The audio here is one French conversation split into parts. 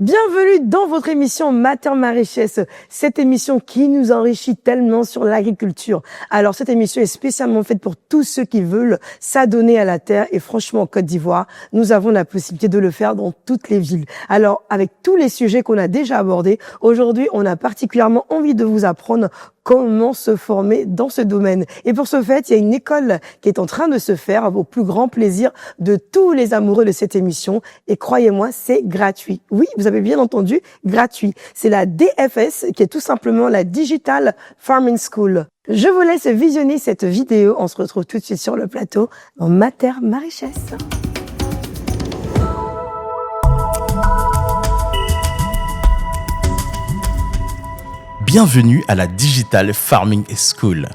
Bienvenue dans votre émission Mater Ma Richesse, cette émission qui nous enrichit tellement sur l'agriculture. Alors cette émission est spécialement faite pour tous ceux qui veulent s'adonner à la terre et franchement en Côte d'Ivoire, nous avons la possibilité de le faire dans toutes les villes. Alors avec tous les sujets qu'on a déjà abordés, aujourd'hui on a particulièrement envie de vous apprendre comment se former dans ce domaine. Et pour ce fait, il y a une école qui est en train de se faire au plus grand plaisir de tous les amoureux de cette émission. Et croyez-moi, c'est gratuit. Oui, vous avez bien entendu, gratuit. C'est la DFS qui est tout simplement la Digital Farming School. Je vous laisse visionner cette vidéo. On se retrouve tout de suite sur le plateau dans Mater Ma Richesse. Bienvenue à la Digital Farming School,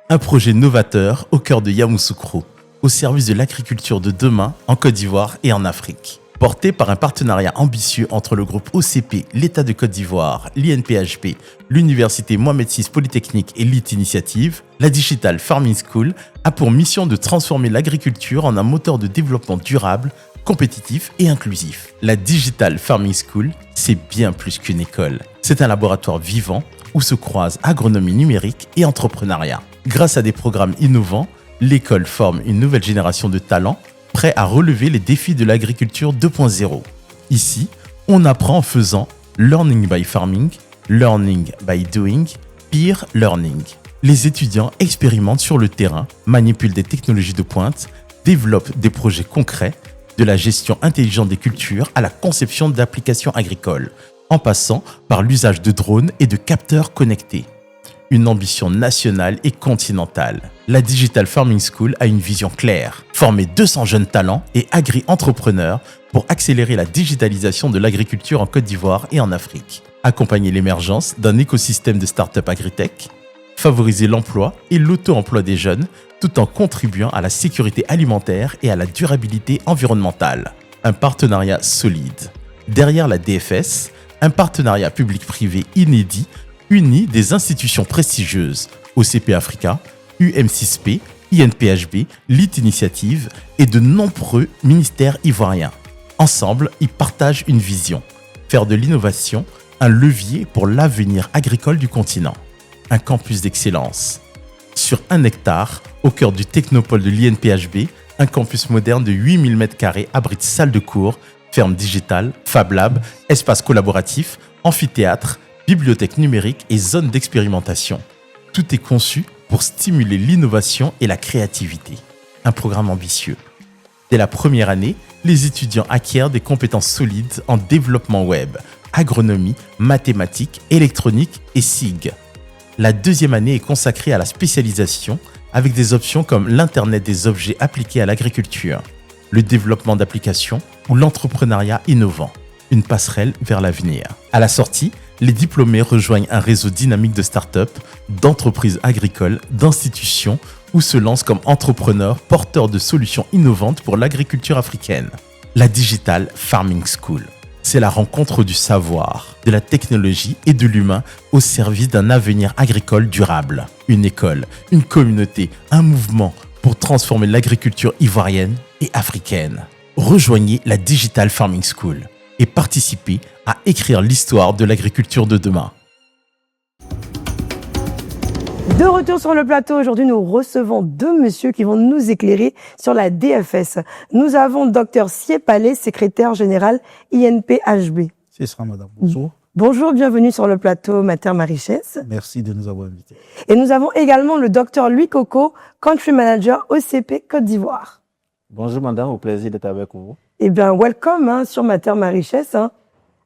un projet novateur au cœur de Yamoussoukro, au service de l'agriculture de demain en Côte d'Ivoire et en Afrique. Porté par un partenariat ambitieux entre le groupe OCP, l'État de Côte d'Ivoire, l'INPHP, l'Université Mohamed VI Polytechnique et l'IT Initiative, la Digital Farming School a pour mission de transformer l'agriculture en un moteur de développement durable, compétitif et inclusif. La Digital Farming School, c'est bien plus qu'une école. C'est un laboratoire vivant où se croisent agronomie numérique et entrepreneuriat. Grâce à des programmes innovants, l'école forme une nouvelle génération de talents prêts à relever les défis de l'agriculture 2.0. Ici, on apprend en faisant learning by farming, learning by doing, peer learning. Les étudiants expérimentent sur le terrain, manipulent des technologies de pointe, développent des projets concrets, de la gestion intelligente des cultures à la conception d'applications agricoles, en passant par l'usage de drones et de capteurs connectés. Une ambition nationale et continentale. La Digital Farming School a une vision claire, former 200 jeunes talents et agri-entrepreneurs pour accélérer la digitalisation de l'agriculture en Côte d'Ivoire et en Afrique, accompagner l'émergence d'un écosystème de start-up agritech, favoriser l'emploi et l'auto-emploi des jeunes tout en contribuant à la sécurité alimentaire et à la durabilité environnementale. Un partenariat solide. Derrière la DFS, un partenariat public-privé inédit unit des institutions prestigieuses, OCP Africa, UM6P, INPHB, l'IT Initiative et de nombreux ministères ivoiriens. Ensemble, ils partagent une vision, faire de l'innovation un levier pour l'avenir agricole du continent. Un campus d'excellence. Sur 1 hectare, au cœur du technopole de l'INPHB, un campus moderne de 8000 m² abrite salle de cours, ferme digitale, Fab Lab, espace collaboratif, amphithéâtre, bibliothèque numérique et zone d'expérimentation. Tout est conçu pour stimuler l'innovation et la créativité. Un programme ambitieux. Dès la première année, les étudiants acquièrent des compétences solides en développement web, agronomie, mathématiques, électronique et SIG. La deuxième année est consacrée à la spécialisation avec des options comme l'Internet des objets appliqués à l'agriculture, le développement d'applications ou l'entrepreneuriat innovant, une passerelle vers l'avenir. À la sortie, les diplômés rejoignent un réseau dynamique de start-up, d'entreprises agricoles, d'institutions ou se lancent comme entrepreneurs porteurs de solutions innovantes pour l'agriculture africaine. La Digital Farming School. C'est la rencontre du savoir, de la technologie et de l'humain au service d'un avenir agricole durable. Une école, une communauté, un mouvement pour transformer l'agriculture ivoirienne et africaine. Rejoignez la Digital Farming School et participez à écrire l'histoire de l'agriculture de demain. De retour sur le plateau, aujourd'hui nous recevons deux messieurs qui vont nous éclairer sur la DFS. Nous avons Dr Siepalé, secrétaire général INPHB. C'est ça, madame. Bonjour. Bonjour, bienvenue sur le plateau Mater Ma Richesse. Merci de nous avoir invités. Et nous avons également le Dr Louis Coco, Country Manager OCP Côte d'Ivoire. Bonjour madame, au plaisir d'être avec vous. Eh bien, welcome sur Mater Ma Richesse.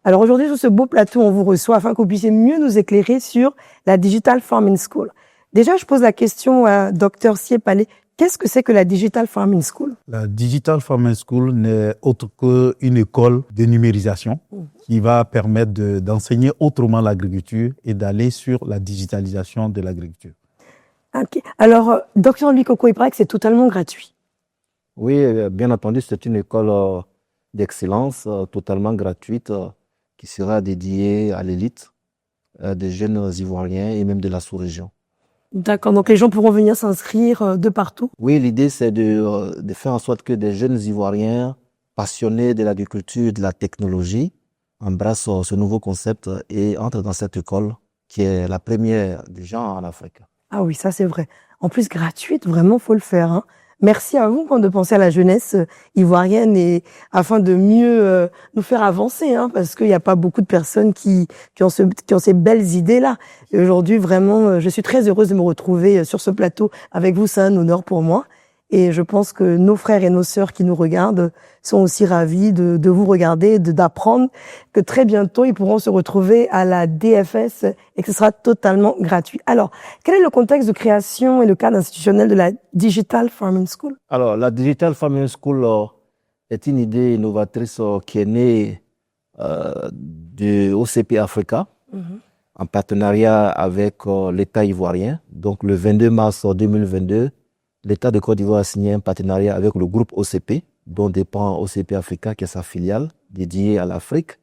Alors aujourd'hui, sur ce beau plateau, on vous reçoit afin que vous puissiez mieux nous éclairer sur la Digital Farming School. Déjà, je pose la question à Dr Siepalé. Qu'est-ce que c'est que la Digital Farming School? La Digital Farming School n'est autre qu'une école de numérisation qui va permettre d'enseigner autrement l'agriculture et d'aller sur la digitalisation de l'agriculture. Okay. Alors, Dr Louis Coco, il paraît que c'est totalement gratuit. Oui, bien entendu, c'est une école d'excellence totalement gratuite qui sera dédiée à l'élite des jeunes Ivoiriens et même de la sous-région. D'accord, donc les gens pourront venir s'inscrire de partout? Oui, l'idée c'est de faire en sorte que des jeunes Ivoiriens passionnés de l'agriculture et de la technologie embrassent ce nouveau concept et entrent dans cette école qui est la première du genre en Afrique. Ah oui, ça c'est vrai. En plus, gratuite, vraiment, faut le faire. Hein. Merci à vous de penser à la jeunesse ivoirienne et afin de mieux nous faire avancer, hein, parce qu'il n'y a pas beaucoup de personnes qui ont ces belles idées-là. Et aujourd'hui, vraiment, je suis très heureuse de me retrouver sur ce plateau avec vous. C'est un honneur pour moi. Et je pense que nos frères et nos sœurs qui nous regardent sont aussi ravis de vous regarder, d'apprendre que très bientôt, ils pourront se retrouver à la DFS et que ce sera totalement gratuit. Alors, quel est le contexte de création et le cadre institutionnel de la Digital Farming School? Alors, la Digital Farming School est une idée innovatrice qui est née de OCP Africa en partenariat avec l'État ivoirien. Donc, le 22 mars 2022, l'État de Côte d'Ivoire a signé un partenariat avec le groupe OCP, dont dépend OCP Africa, qui est sa filiale dédiée à l'Afrique.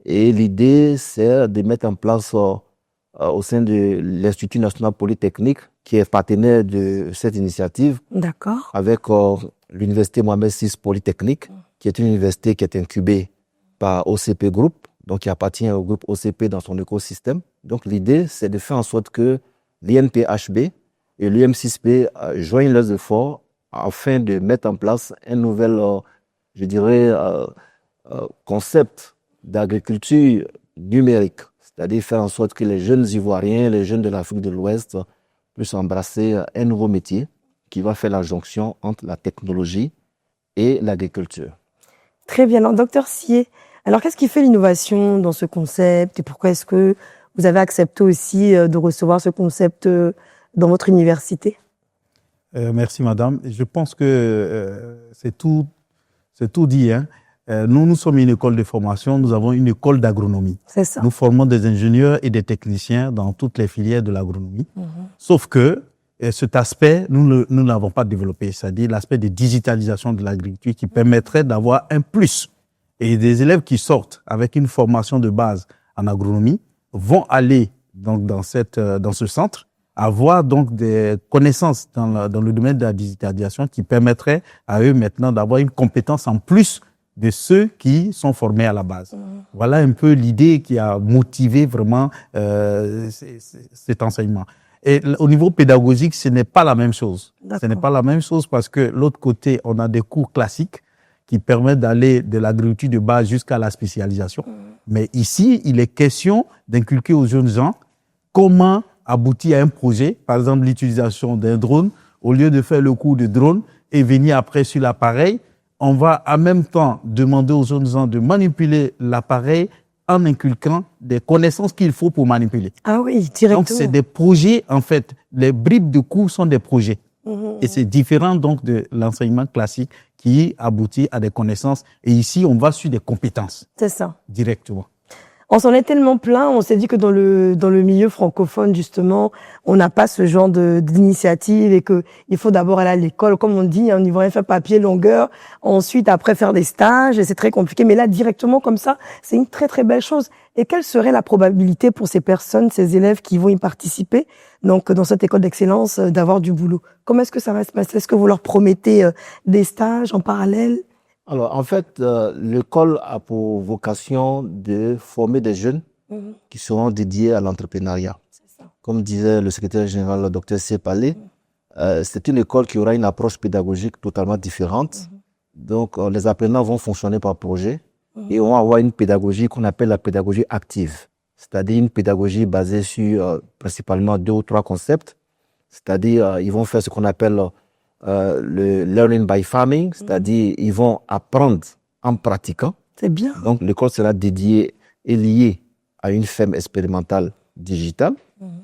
Et l'idée, c'est de mettre en place au sein de l'Institut national polytechnique, qui est partenaire de cette initiative, D'accord. avec l'Université Mohamed VI Polytechnique, qui est une université qui est incubée par OCP Group, donc qui appartient au groupe OCP dans son écosystème. Donc l'idée, c'est de faire en sorte que l'INPHB et l'UM6P joignent leurs efforts afin de mettre en place un nouvel, concept d'agriculture numérique, c'est-à-dire faire en sorte que les jeunes Ivoiriens, les jeunes de l'Afrique de l'Ouest puissent embrasser un nouveau métier qui va faire la jonction entre la technologie et l'agriculture. Très bien. Alors, docteur Sié, alors qu'est-ce qui fait l'innovation dans ce concept et pourquoi est-ce que vous avez accepté aussi de recevoir ce concept dans votre université? Merci madame. Je pense que c'est tout dit. Hein. Nous sommes une école de formation, nous avons une école d'agronomie. C'est ça. Nous formons des ingénieurs et des techniciens dans toutes les filières de l'agronomie. Sauf que cet aspect, nous ne l'avons pas développé, c'est-à-dire l'aspect de digitalisation de l'agriculture qui permettrait d'avoir un plus. Et des élèves qui sortent avec une formation de base en agronomie vont aller donc dans ce centre, avoir donc des connaissances dans le domaine de la digitalisation qui permettraient à eux maintenant d'avoir une compétence en plus de ceux qui sont formés à la base. Voilà un peu l'idée qui a motivé vraiment cet enseignement. Et au niveau pédagogique, ce n'est pas la même chose. Ce n'est pas la même chose parce que l'autre côté, on a des cours classiques qui permettent d'aller de l'agriculture de base jusqu'à la spécialisation. Mais ici, il est question d'inculquer aux jeunes gens comment aboutir à un projet, par exemple l'utilisation d'un drone. Au lieu de faire le cours de drone et venir après sur l'appareil, on va en même temps demander aux jeunes gens de manipuler l'appareil en inculquant des connaissances qu'il faut pour manipuler. Ah oui, directement. Donc, c'est des projets, en fait. Les bribes de cours sont des projets. Et c'est différent, donc, de l'enseignement classique qui aboutit à des connaissances. Et ici, on va sur des compétences. C'est ça. Directement. On s'en est tellement plaint, on s'est dit que dans le milieu francophone, justement, on n'a pas ce genre d'initiative et que il faut d'abord aller à l'école, comme on dit, on y va faire papier longueur, ensuite après faire des stages et c'est très compliqué. Mais là, directement comme ça, c'est une très très belle chose. Et quelle serait la probabilité pour ces personnes, ces élèves qui vont y participer, donc dans cette école d'excellence, d'avoir du boulot? Comment est-ce que ça va se passer? Est-ce que vous leur promettez des stages en parallèle? Alors, en fait, l'école a pour vocation de former des jeunes qui seront dédiés à l'entrepreneuriat. Comme disait le secrétaire général, le docteur Sepalé, c'est une école qui aura une approche pédagogique totalement différente. Donc, les apprenants vont fonctionner par projet et vont avoir une pédagogie qu'on appelle la pédagogie active. C'est-à-dire une pédagogie basée sur principalement 2 ou 3 concepts. C'est-à-dire, ils vont faire ce qu'on appelle le learning by farming, c'est-à-dire ils vont apprendre en pratiquant. C'est bien. Donc l'école sera dédiée et liée à une ferme expérimentale digitale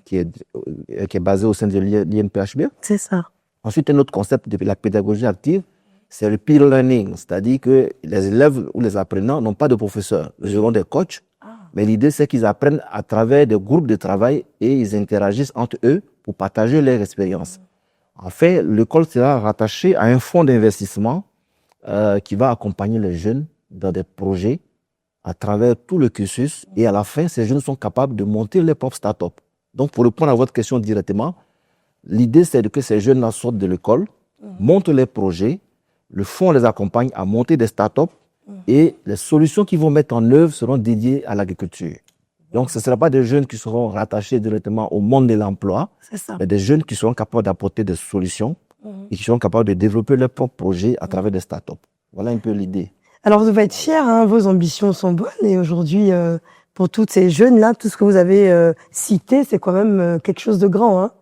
qui est basée au sein de l'INPHB. C'est ça. Ensuite, un autre concept de la pédagogie active, c'est le peer learning, c'est-à-dire que les élèves ou les apprenants n'ont pas de professeurs, ils auront des coachs, mais l'idée c'est qu'ils apprennent à travers des groupes de travail et ils interagissent entre eux pour partager leur expérience. En fait, l'école sera rattachée à un fonds d'investissement qui va accompagner les jeunes dans des projets à travers tout le cursus. Et à la fin, ces jeunes sont capables de monter leurs propres startups. Donc, pour répondre à votre question directement, l'idée, c'est que ces jeunes-là sortent de l'école, montent les projets, le fonds les accompagne à monter des startups et les solutions qu'ils vont mettre en œuvre seront dédiées à l'agriculture. Donc, ce ne sera pas des jeunes qui seront rattachés directement au monde de l'emploi, mais des jeunes qui seront capables d'apporter des solutions et qui seront capables de développer leurs propres projets à travers des startups. Voilà un peu l'idée. Alors, vous devez être fiers, hein, vos ambitions sont bonnes. Et aujourd'hui, pour tous ces jeunes-là, tout ce que vous avez cité, c'est quand même quelque chose de grand. Hein.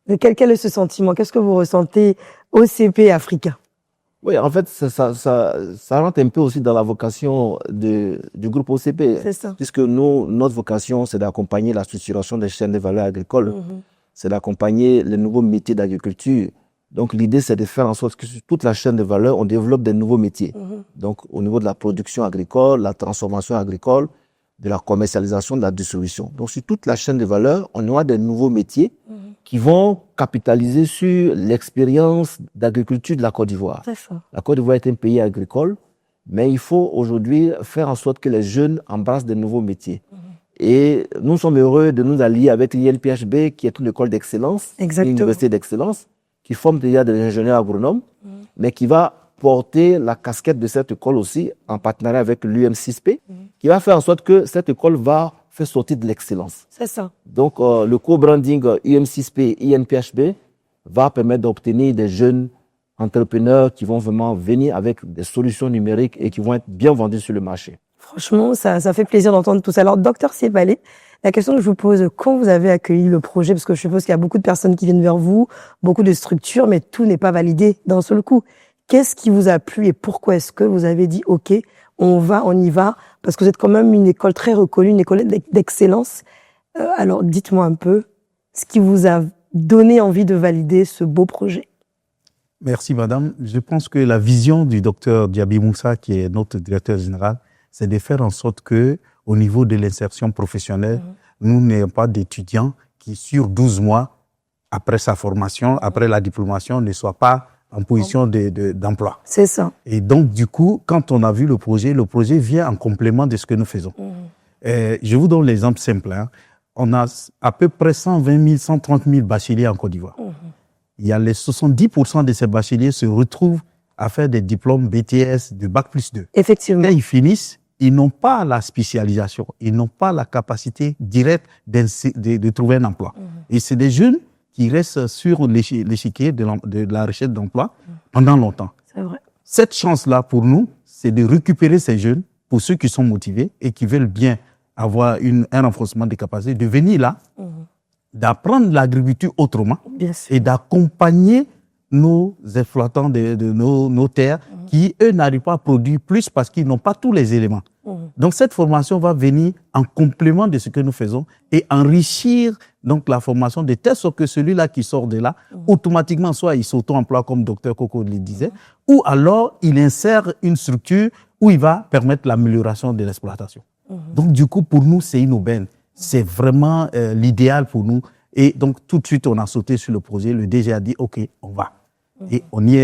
Mais quel est ce sentiment? Qu'est-ce que vous ressentez OCP Africa? Oui, en fait, ça rentre un peu aussi dans la vocation du groupe OCP. C'est ça. Puisque nous, notre vocation, c'est d'accompagner la structuration des chaînes de valeur agricoles. C'est d'accompagner les nouveaux métiers d'agriculture. Donc, l'idée, c'est de faire en sorte que sur toute la chaîne de valeur, on développe des nouveaux métiers. Donc, au niveau de la production agricole, la transformation agricole, de la commercialisation, de la distribution. Donc, sur toute la chaîne de valeur, on aura des nouveaux métiers qui vont capitaliser sur l'expérience d'agriculture de la Côte d'Ivoire. La Côte d'Ivoire est un pays agricole, mais il faut aujourd'hui faire en sorte que les jeunes embrassent de nouveaux métiers. Et nous sommes heureux de nous allier avec l'INPHB, qui est une école d'excellence, une université d'excellence, qui forme déjà des ingénieurs agronomes, mais qui va porter la casquette de cette école aussi en partenariat avec l'UM6P, qui va faire en sorte que cette école va faire sortir de l'excellence. C'est ça. Donc, le co-branding UM6P, INPHB va permettre d'obtenir des jeunes entrepreneurs qui vont vraiment venir avec des solutions numériques et qui vont être bien vendus sur le marché. Franchement, ça fait plaisir d'entendre tout ça. Alors, docteur Sebale, la question que je vous pose, quand vous avez accueilli le projet, parce que je suppose qu'il y a beaucoup de personnes qui viennent vers vous, beaucoup de structures, mais tout n'est pas validé d'un seul coup. Qu'est-ce qui vous a plu et pourquoi est-ce que vous avez dit, OK, on y va, parce que vous êtes quand même une école très reconnue, une école d'excellence. Alors, dites-moi un peu ce qui vous a donné envie de valider ce beau projet. Merci, madame. Je pense que la vision du docteur Diaby Moussa, qui est notre directeur général, c'est de faire en sorte que, au niveau de l'insertion professionnelle, nous n'ayons pas d'étudiants qui, sur 12 mois, après sa formation, après la diplomation, ne soient pas en position d'emploi. C'est ça. Et donc, du coup, quand on a vu le projet vient en complément de ce que nous faisons. Je vous donne l'exemple simple. Hein. On a à peu près 120 000, 130 000 bacheliers en Côte d'Ivoire. Il y a les 70% de ces bacheliers se retrouvent à faire des diplômes BTS de Bac+2. Effectivement. Quand ils finissent, ils n'ont pas la spécialisation, ils n'ont pas la capacité directe de trouver un emploi. Et c'est des jeunes qui restent sur l'échiquier de la recherche d'emploi pendant longtemps. C'est vrai. Cette chance-là, pour nous, c'est de récupérer ces jeunes, pour ceux qui sont motivés et qui veulent bien avoir un renforcement des capacités, de venir là, d'apprendre l'agriculture autrement et d'accompagner nos exploitants de nos terres qui, eux, n'arrivent pas à produire plus parce qu'ils n'ont pas tous les éléments. Donc, cette formation va venir en complément de ce que nous faisons et enrichir donc la formation de telle sorte que celui-là qui sort de là, automatiquement, soit il s'auto-emploie comme docteur Coco le disait, ou alors il insère une structure où il va permettre l'amélioration de l'exploitation. Donc, du coup, pour nous, c'est une aubaine. C'est vraiment l'idéal pour nous. Et donc, tout de suite, on a sauté sur le projet. Le DG a dit, OK, on va. Et on y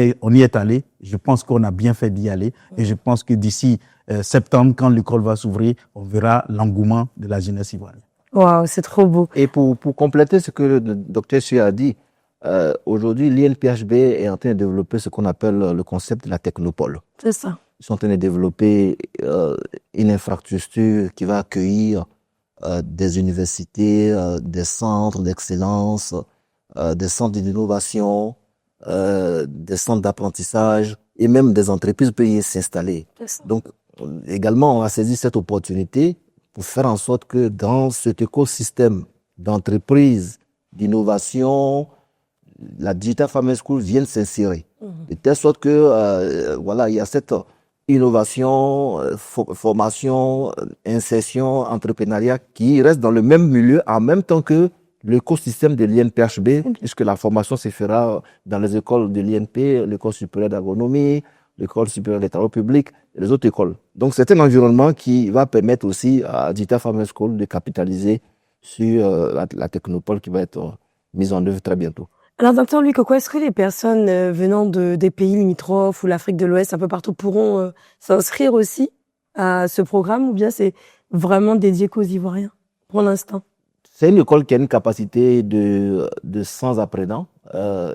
est allé. Je pense qu'on a bien fait d'y aller. Et je pense que d'ici septembre, quand l'école va s'ouvrir, on verra l'engouement de la jeunesse ivoirienne. Waouh, c'est trop beau. Et pour compléter ce que le docteur Sui a dit, aujourd'hui, l'INPHB est en train de développer ce qu'on appelle le concept de la technopole. C'est ça. Ils sont en train de développer une infrastructure qui va accueillir des universités, des centres d'excellence, des centres d'innovation, des centres d'apprentissage et même des entreprises peuvent y s'installer. Donc, également, on a saisi cette opportunité pour faire en sorte que dans cet écosystème d'entreprises, d'innovation, la Digital Farming School vienne s'insérer. De telle sorte que, voilà, il y a cette innovation, formation, insertion, entrepreneuriat qui reste dans le même milieu en même temps que l'écosystème de l'INPHB, puisque la formation se fera dans les écoles de l'INP, l'école supérieure d'agronomie, l'école supérieure des travaux publics et les autres écoles. Donc, c'est un environnement qui va permettre aussi à Digital Farming School de capitaliser sur la technopole qui va être mise en œuvre très bientôt. Alors, docteur Louis Coco, est-ce que les personnes venant des pays limitrophes ou l'Afrique de l'Ouest, un peu partout, pourront s'inscrire aussi à ce programme ou bien c'est vraiment dédié qu'aux Ivoiriens pour l'instant? C'est une école qui a une capacité de 100 apprenants,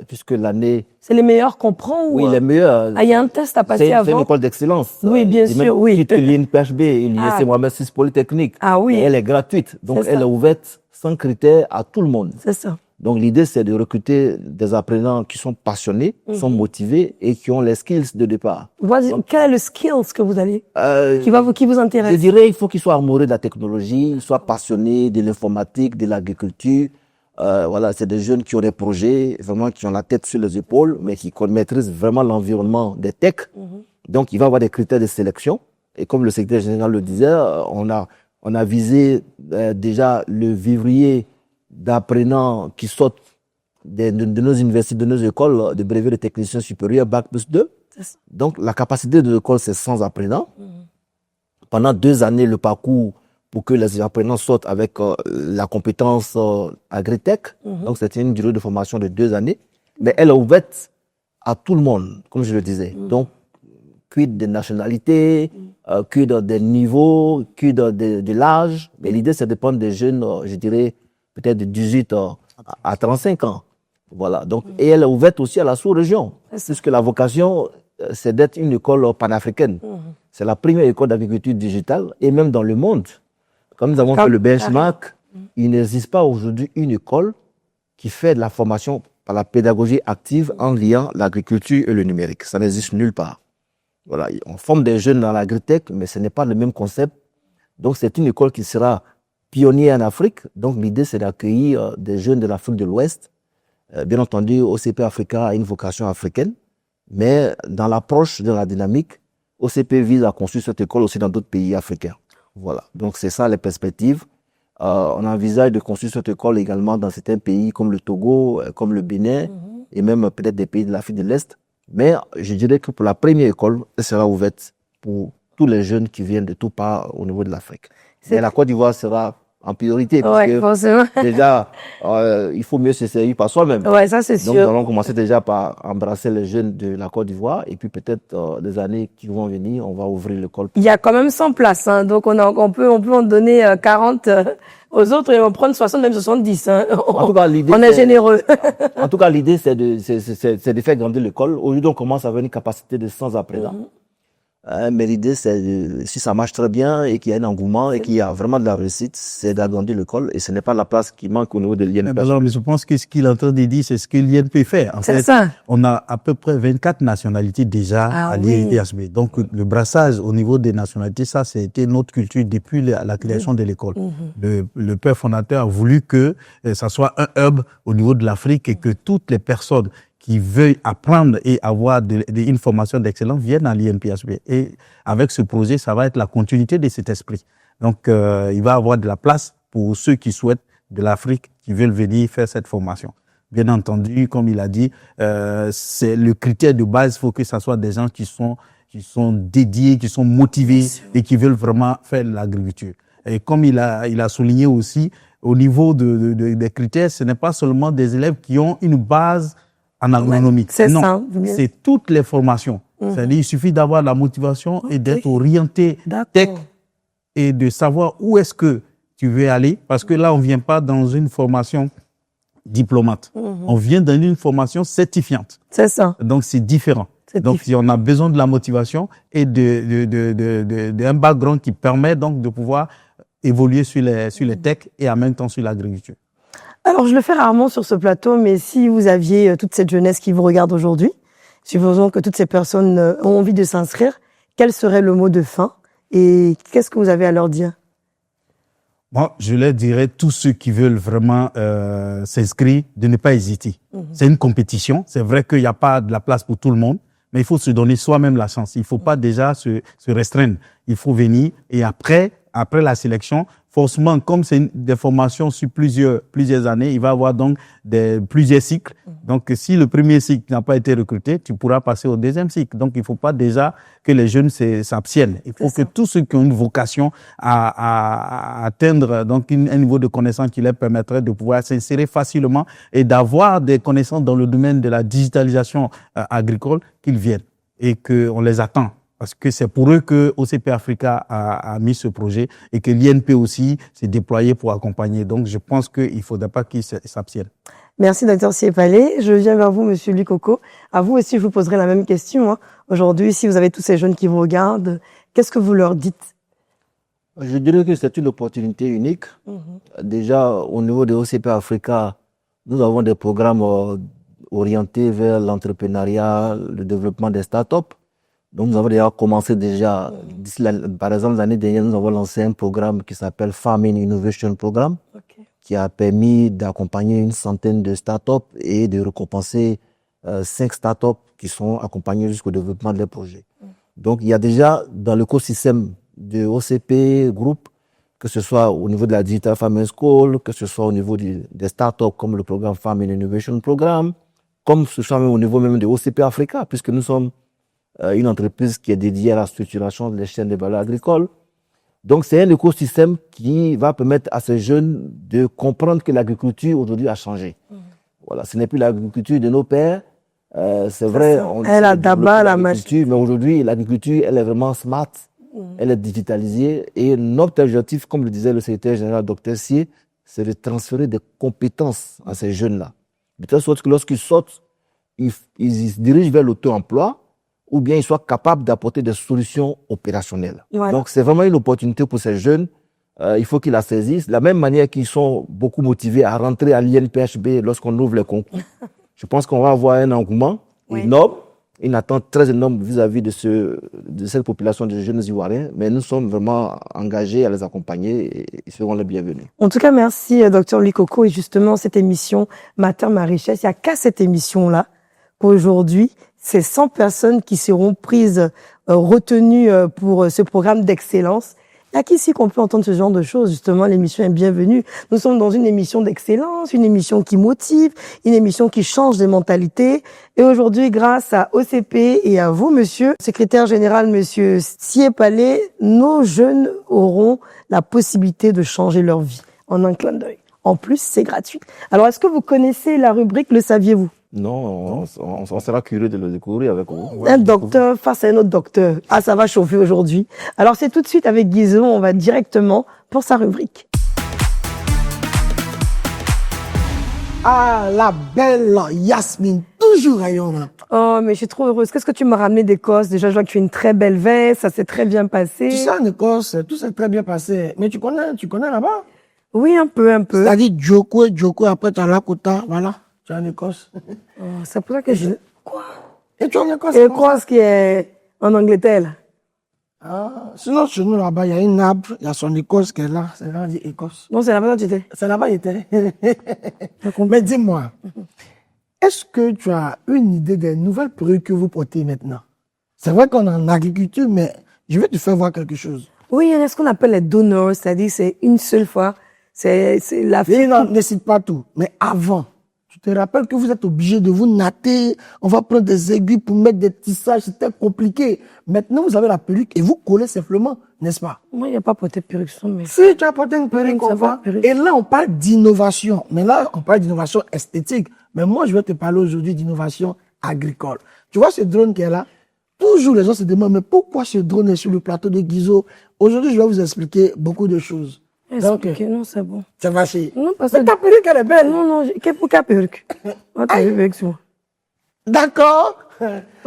puisque l'année... C'est les meilleurs qu'on prend ou... Oui, les meilleurs. Ah, il y a un test à passer avant. C'est une école d'excellence. Oui, bien sûr, oui. L'INPHB, l'Université Mohamed VI Polytechnique. Ah oui. Et elle est gratuite. Donc, elle est ouverte sans critère à tout le monde. C'est ça. Donc, l'idée, c'est de recruter des apprenants qui sont passionnés, sont motivés et qui ont les skills de départ. Donc, quel est le skills que vous allez, qui vous intéresse? Je dirais, il faut qu'ils soient amoureux de la technologie, ils soient passionnés de l'informatique, de l'agriculture. Voilà, c'est des jeunes qui ont des projets, vraiment qui ont la tête sur les épaules, mais qui maîtrisent vraiment l'environnement des techs. Donc, il va y avoir des critères de sélection. Et comme le secrétaire général le disait, on a visé déjà le vivrier d'apprenants qui sortent de nos universités, de nos écoles de brevet de technicien supérieur, Bac+2. Donc, la capacité de l'école, c'est 100 apprenants. Pendant 2 années, le parcours pour que les apprenants sortent avec la compétence agritech. Donc, c'était une durée de formation de 2 années. Mais elle est ouverte à tout le monde, comme je le disais. Donc, quid des nationalités, quid des niveaux, quid de l'âge. Mais l'idée, c'est de prendre des jeunes, je dirais, peut-être de 18 à 35 ans. Voilà. Donc, et elle est ouverte aussi à la sous-région. Puisque la vocation, c'est d'être une école panafricaine. C'est la première école d'agriculture digitale, et même dans le monde. Comme nous avons fait le benchmark, il n'existe pas aujourd'hui une école qui fait de la formation par la pédagogie active en liant l'agriculture et le numérique. Ça n'existe nulle part. Voilà. On forme des jeunes dans l'agritech, mais ce n'est pas le même concept. Donc, c'est une école qui sera pionnier en Afrique. Donc, l'idée, c'est d'accueillir des jeunes de l'Afrique de l'Ouest. Bien entendu, OCP Africa a une vocation africaine, mais dans l'approche, dans la dynamique, OCP vise à construire cette école aussi dans d'autres pays africains. Voilà. Donc, c'est ça les perspectives. On envisage de construire cette école également dans certains pays comme le Togo, comme le Bénin, et même peut-être des pays de l'Afrique de l'Est. Mais je dirais que pour la première école, elle sera ouverte pour tous les jeunes qui viennent de tout part au niveau de l'Afrique. Et la Côte d'Ivoire sera en priorité, parce que déjà, il faut mieux se servir par soi-même. Ouais, ça c'est sûr. Donc, nous allons commencer déjà par embrasser les jeunes de la Côte d'Ivoire, et puis peut-être les années qui vont venir, on va ouvrir l'école. Il y a quand même 100 places, hein, donc on peut en donner 40 aux autres et on prend 60, même 70. Hein. En tout cas, l'idée, on est généreux. En tout cas, l'idée, c'est de faire grandir l'école. Aujourd'hui, on commence à avoir une capacité de 100 apprenants. Mais l'idée, c'est si ça marche très bien et qu'il y a un engouement et qu'il y a vraiment de la réussite, c'est d'agrandir l'école, et ce n'est pas la place qui manque au niveau de l'INPHB. Alors, mais je pense que ce qu'il est en train de dire, c'est ce que l'INPHB fait. En fait, ça. On a à peu près 24 nationalités déjà à l'INPHB. Donc, le brassage au niveau des nationalités, ça, c'était notre culture depuis la création de l'école. Le père fondateur a voulu que ça soit un hub au niveau de l'Afrique et que toutes les personnes qui veulent apprendre et avoir une formation d'excellence viennent à l'INPHB. Et avec ce projet, ça va être la continuité de cet esprit. Donc, il va y avoir de la place pour ceux qui souhaitent de l'Afrique, qui veulent venir faire cette formation. Bien entendu, comme il a dit, c'est le critère de base. Il faut que ça soit des gens qui sont dédiés, qui sont motivés et qui veulent vraiment faire de l'agriculture. Et comme il a souligné aussi, au niveau des critères, ce n'est pas seulement des élèves qui ont une base en agronomie. C'est non, ça. c'est toutes les formations. C'est-à-dire, il suffit d'avoir la motivation et d'être orienté tech et de savoir où est-ce que tu veux aller. Parce que là, on vient pas dans une formation diplômate. On vient dans une formation certifiante. C'est ça. Donc, c'est différent. Donc, si on a besoin de la motivation et d'un background qui permet donc de pouvoir évoluer sur les techs et en même temps sur l'agriculture. Alors, je le fais rarement sur ce plateau, mais si vous aviez toute cette jeunesse qui vous regarde aujourd'hui, supposons que toutes ces personnes ont envie de s'inscrire, quel serait le mot de fin et qu'est-ce que vous avez à leur dire? Moi, je leur dirais, tous ceux qui veulent vraiment s'inscrire, de ne pas hésiter. C'est une compétition. C'est vrai qu'il n'y a pas de la place pour tout le monde, mais il faut se donner soi-même la chance. Il ne faut pas déjà se restreindre. Il faut venir et après la sélection, forcément, comme c'est des formations sur plusieurs années, il va y avoir donc plusieurs cycles. Donc, si le premier cycle n'a pas été recruté, tu pourras passer au deuxième cycle. Donc, il ne faut pas déjà que les jeunes s'abstiennent. Il faut que tous ceux qui ont une vocation à atteindre donc un niveau de connaissance qui leur permettrait de pouvoir s'insérer facilement et d'avoir des connaissances dans le domaine de la digitalisation agricole, qu'ils viennent et qu'on les attend. Parce que c'est pour eux que OCP Africa a mis ce projet et que l'INP aussi s'est déployé pour accompagner. Donc, je pense qu'il ne faudrait pas qu'ils s'abstiennent. Merci, Dr Siepalé. Je viens vers vous, Monsieur Luikoko. À vous aussi, je vous poserai la même question. Hein. Aujourd'hui, si vous avez tous ces jeunes qui vous regardent, qu'est-ce que vous leur dites? Je dirais que c'est une opportunité unique. Déjà, au niveau de OCP Africa, nous avons des programmes orientés vers l'entrepreneuriat, le développement des startups. Donc, nous avons déjà commencé par exemple, l'année dernière, nous avons lancé un programme qui s'appelle Farming Innovation Programme, qui a permis d'accompagner une centaine de startups et de récompenser 5 startups qui sont accompagnées jusqu'au développement de leurs projets. Donc, il y a déjà dans l'écosystème de OCP Group, que ce soit au niveau de la Digital Farming School, que ce soit au niveau des startups comme le programme Farming Innovation Programme, comme ce soit même au niveau même de OCP Africa, puisque nous sommes une entreprise qui est dédiée à la structuration des chaînes de valeur agricole. Donc, c'est un écosystème qui va permettre à ces jeunes de comprendre que l'agriculture aujourd'hui a changé. Voilà, ce n'est plus l'agriculture de nos pères. C'est vrai, on elle a d'abord la machine. Mais aujourd'hui, l'agriculture, elle est vraiment smart, elle est digitalisée. Et notre objectif, comme le disait le secrétaire général Dr Sié, c'est de transférer des compétences à ces jeunes-là. De telle sorte que lorsqu'ils sortent, ils se dirigent vers l'auto-emploi, ou bien ils soient capables d'apporter des solutions opérationnelles. Voilà. Donc, c'est vraiment une opportunité pour ces jeunes. Il faut qu'ils la saisissent. De la même manière qu'ils sont beaucoup motivés à rentrer à l'INPHB lorsqu'on ouvre les concours. Je pense qu'on va avoir un engouement énorme, une attente très énorme vis-à-vis de cette population de jeunes Ivoiriens. Mais nous sommes vraiment engagés à les accompagner et ils seront les bienvenus. En tout cas, merci, Dr Luikoko. Et justement, cette émission Mater ma richesse, il n'y a qu'à cette émission-là qu'aujourd'hui, c'est 100 personnes qui seront retenues pour ce programme d'excellence. Il n'y a qu'ici qu'on peut entendre ce genre de choses. Justement, l'émission est bienvenue. Nous sommes dans une émission d'excellence, une émission qui motive, une émission qui change des mentalités. Et aujourd'hui, grâce à OCP et à vous, monsieur, secrétaire général, monsieur Siepalé, nos jeunes auront la possibilité de changer leur vie en un clin d'œil. En plus, c'est gratuit. Alors, est-ce que vous connaissez la rubrique « Le saviez-vous » ? Non, on sera curieux de le découvrir avec vous. Un docteur face à un autre docteur. Ah, ça va chauffer aujourd'hui. Alors, c'est tout de suite avec Guizot, on va directement pour sa rubrique. Ah, la belle Yasmine, toujours rayonnante. Oh, mais je suis trop heureuse. Qu'est-ce que tu m'as ramené d'Écosse? Déjà, je vois que tu as une très belle veste, ça s'est très bien passé. Tu sais, en Écosse, tout s'est très bien passé. Mais tu connais là-bas? Oui, un peu. C'est-à-dire Djoko, après tu as Lakota, voilà. Tu es en Écosse. Oh, c'est pour ça que je... Quoi? Et tu es en Écosse? Écosse qui est en Angleterre, là. Ah, sinon, chez nous, là-bas, il y a une arbre, il y a son Écosse qui est là. C'est là, on dit Écosse. Non, c'est là-bas où tu étais. C'est là-bas, il était. Mais dis-moi, est-ce que tu as une idée des nouvelles perruques que vous portez maintenant? C'est vrai qu'on est en agriculture, mais je vais te faire voir quelque chose. Oui, il y a ce qu'on appelle les donneurs, c'est-à-dire c'est une seule fois. C'est la fille. Non, ne cite pas tout. Mais avant, tu te rappelles que vous êtes obligé de vous natter. On va prendre des aiguilles pour mettre des tissages. C'était compliqué. Maintenant, vous avez la perruque et vous collez simplement, n'est-ce pas? Moi, il n'y a pas porté de perruque sur mais... Si, tu as porté une perruque, on va. Et là, on parle d'innovation. Mais là, on parle d'innovation esthétique. Mais moi, je vais te parler aujourd'hui d'innovation agricole. Tu vois ce drone qui est là? Toujours, les gens se demandent, mais pourquoi ce drone est sur le plateau de Guizot? Aujourd'hui, je vais vous expliquer beaucoup de choses. Donc, non, c'est bon. Ça va chier. Non, parce que... Mais ta perruque, elle est belle. Non, pour quelle perruque? D'accord.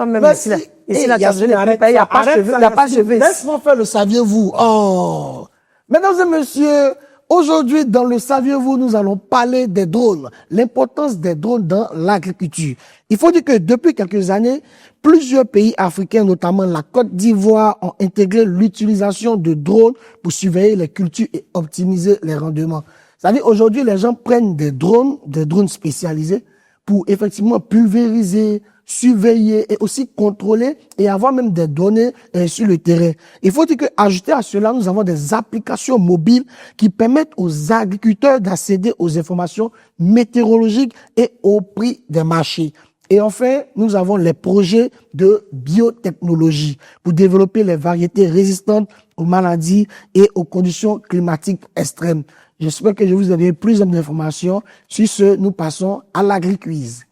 Merci. Ici, la table, il n'y a pas de cheveux. Laisse-moi faire le saviez-vous. Oh. Mesdames et messieurs, aujourd'hui, dans le saviez-vous, nous allons parler des drones. L'importance des drones dans l'agriculture. Il faut dire que depuis quelques années, plusieurs pays africains, notamment la Côte d'Ivoire, ont intégré l'utilisation de drones pour surveiller les cultures et optimiser les rendements. C'est-à-dire, aujourd'hui, les gens prennent des drones spécialisés pour effectivement pulvériser, surveiller et aussi contrôler et avoir même des données sur le terrain. Il faut dire que, ajouté à cela, nous avons des applications mobiles qui permettent aux agriculteurs d'accéder aux informations météorologiques et au prix des marchés. Et enfin, nous avons les projets de biotechnologie pour développer les variétés résistantes aux maladies et aux conditions climatiques extrêmes. J'espère que je vous ai donné plus d'informations. Sur ce, nous passons à l'agri-quiz.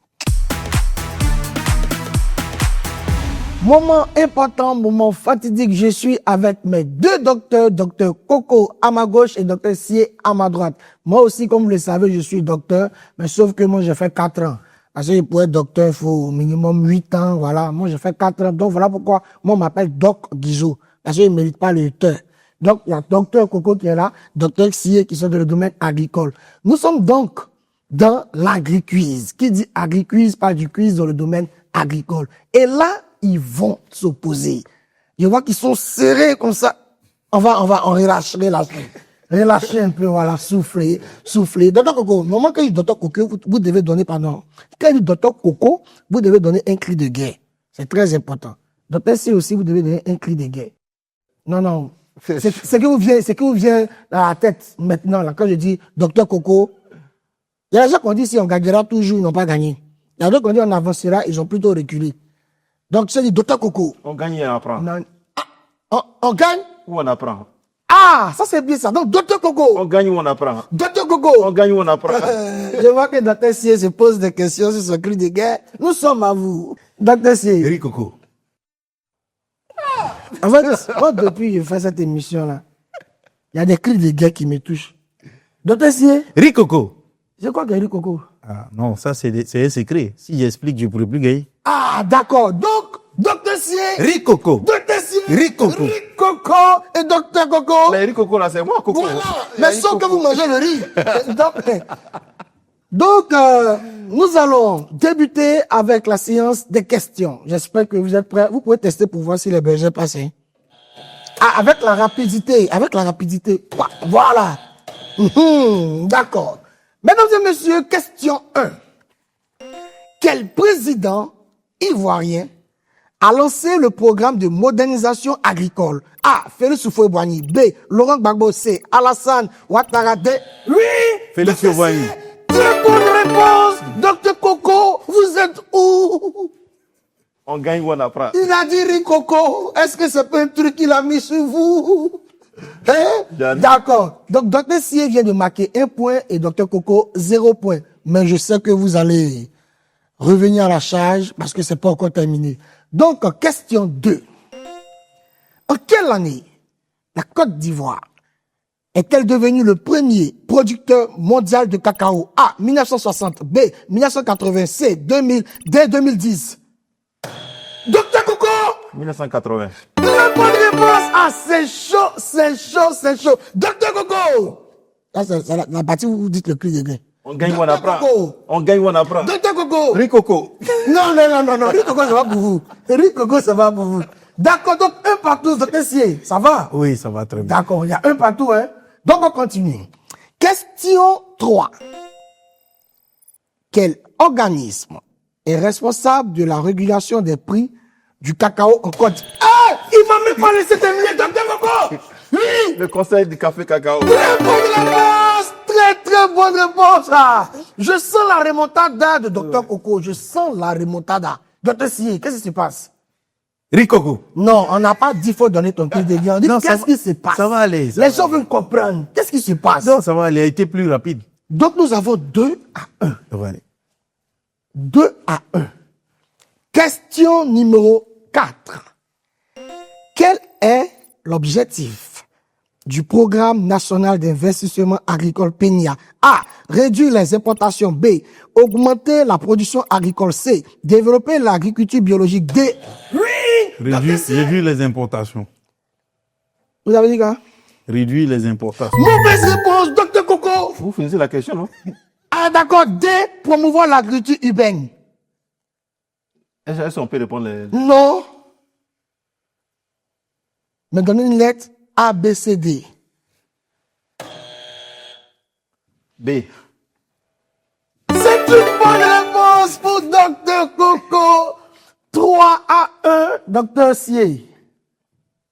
Moment important, moment fatidique, je suis avec mes deux docteurs, docteur Coco à ma gauche et docteur Sié à ma droite. Moi aussi, comme vous le savez, je suis docteur, mais sauf que moi, j'ai fait 4 ans. Parce que pour être docteur, il faut au minimum 8 ans, voilà. Moi, j'ai fait 4 ans, donc voilà pourquoi moi, on m'appelle Doc Guizot. Parce qu'il ne mérite pas le docteur. Donc, il y a docteur Coco qui est là, docteur Sié qui sont dans le domaine agricole. Nous sommes donc dans l'agri-quiz. Qui dit agri-quiz parle du quiz dans le domaine agricole. Et là, ils vont s'opposer. Je vois qu'ils sont serrés comme ça. On relâcher. Relâchez un peu, voilà, soufflez. Docteur Coco, normalement, quand il dit docteur Coco, vous devez donner, pardon. Quand il dit docteur Coco, vous devez donner un cri de guerre. C'est très important. Docteur C aussi, vous devez donner un cri de guerre. Non. C'est que vous vient dans la tête maintenant, là, quand je dis docteur Coco. Il y a des gens qui ont dit si on gagnera toujours, ils n'ont pas gagné. Il y a d'autres qui ont dit on avancera, ils ont plutôt reculé. Donc, c'est dit docteur Coco. On gagne et on apprend. Non. On gagne? Ou on apprend. Ah, ça c'est bien ça. Donc, docteur Coco. On gagne ou on apprend. Docteur Coco. On gagne ou on apprend. Je vois que docteur Sié se pose des questions sur ce cri de guerre. Nous sommes à vous. Docteur Sié. Riz Coco. En fait, moi, depuis que je fais cette émission-là, il y a des cris de guerre qui me touchent. Docteur Sié. Riz Coco. C'est quoi Gary Coco? Ah, non, ça c'est un secret. Si j'explique, je ne pourrai plus gagner. Ah, d'accord. Donc, docteur Sié. Riz Coco. Docteur Sié. Riz Coco. Riz Coco et docteur Coco. Mais Riz Coco, là, c'est moi, Coco. Voilà. Mais sauf que vous mangez le riz. Donc, nous allons débuter avec la séance des questions. J'espère que vous êtes prêts. Vous pouvez tester pour voir si les bergers passent. Ah, avec la rapidité. Voilà. D'accord. Mesdames et messieurs, question 1. Quel président ivoirien a lancé le programme de modernisation agricole? A. Félix Houphouët-Boigny. B. Laurent Gbagbo. C. Alassane Ouattara. D. Oui. Félix Houphouët-Boigny. Très bonne réponse. Docteur Coco, vous êtes où? On gagne ou on apprend. Il a dit Riz Coco. Est-ce que c'est pas un truc qu'il a mis sur vous? Hein? D'accord. Donc, docteur Sié vient de marquer 1 point et docteur Coco 0 point. Mais je sais que vous allez revenir à la charge parce que c'est pas encore terminé. Donc, question 2. En quelle année la Côte d'Ivoire est-elle devenue le premier producteur mondial de cacao? A. 1960. B. 1980. C. 2000. D. 2010. Docteur Coco! 1980. Très bonne réponse! Ah, c'est chaud. Docteur Coco! Ça, c'est la partie où vous dites le cri de guerre. On gagne ou on Docteur apprend. Coco. On gagne ou on apprend. Docteur Coco! Riz Coco. Non. Riz Coco, ça va pour vous. Riz Coco, ça va pour vous. D'accord, donc 1 partout, docteur Sié. Ça va? Oui, ça va très bien. D'accord, il y a 1 partout, hein. Donc, on continue. Question 3. Quel organisme est responsable de la régulation des prix du cacao en Côte d'Ivoire? Ah! Il m'a même pas laissé terminer, docteur Coco! Oui! Le conseil du café cacao. Très bonne réponse! Très bonne réponse! Ah! Je sens la remontada de docteur Coco. Je sens la remontada. Docteur Sié, qu'est-ce qui se passe? Riz Coco. Non, on n'a pas dit faut donner ton cri de guerre. On dit Non, ça qu'est-ce va- qui se passe? ça va aller, ça Les va gens veulent comprendre. Qu'est-ce qui se passe? Non, ça va aller. Il a été plus rapide. Donc nous avons 2 à 1. Ça va aller. 2 à 1. Question numéro 4. Quel est l'objectif du programme national d'investissement agricole PENIA? A. Réduire les importations. B. Augmenter la production agricole. C. Développer l'agriculture biologique. D. Oui! Réduire les importations. Vous avez dit quoi? Réduire les importations. Mauvaise réponse, docteur Coco! Vous finissez la question, non? Ah d'accord, D. Promouvoir l'agriculture urbaine. Est-ce qu'on peut répondre les... Non. Mais donnez une lettre A, B, C, D. B. C'est une bonne réponse pour docteur Coco. 3 à 1, docteur Sié.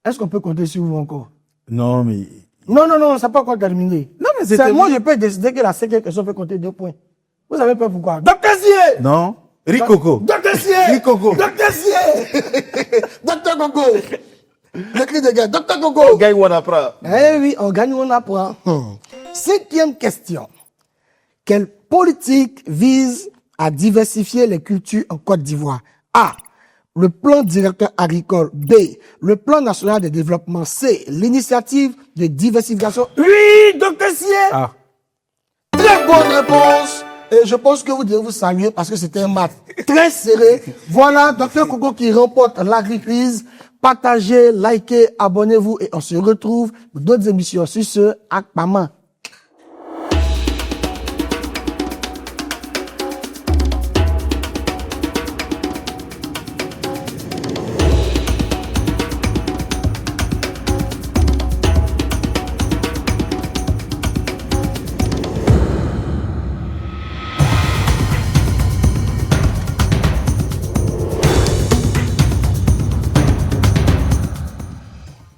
Est-ce qu'on peut compter sur vous encore? Non, mais... Non, ça n'a pas encore terminé. Non, mais c'était... Moi, je peux décider que la cinquième question peut compter 2 points. Vous savez pas pourquoi? Docteur Sié! Non. Riz Coco. Docteur Sié! Riz Coco. Docteur Sié! Docteur Coco! Le cri de guerre. Docteur Coco! On gagne ou on apprend. Eh oui, on gagne ou on apprend. 5e question. Quelle politique vise à diversifier les cultures en Côte d'Ivoire? A. Le plan directeur agricole. B. Le plan national de développement. C. L'initiative de diversification. Oui, docteur Sier. Ah. Très bonne réponse. Et je pense que vous devez vous saluer parce que c'était un match très serré. Voilà, docteur Coco qui remporte l'agri-quiz. Partagez, likez, abonnez-vous et on se retrouve pour d'autres émissions sur ce Akpama.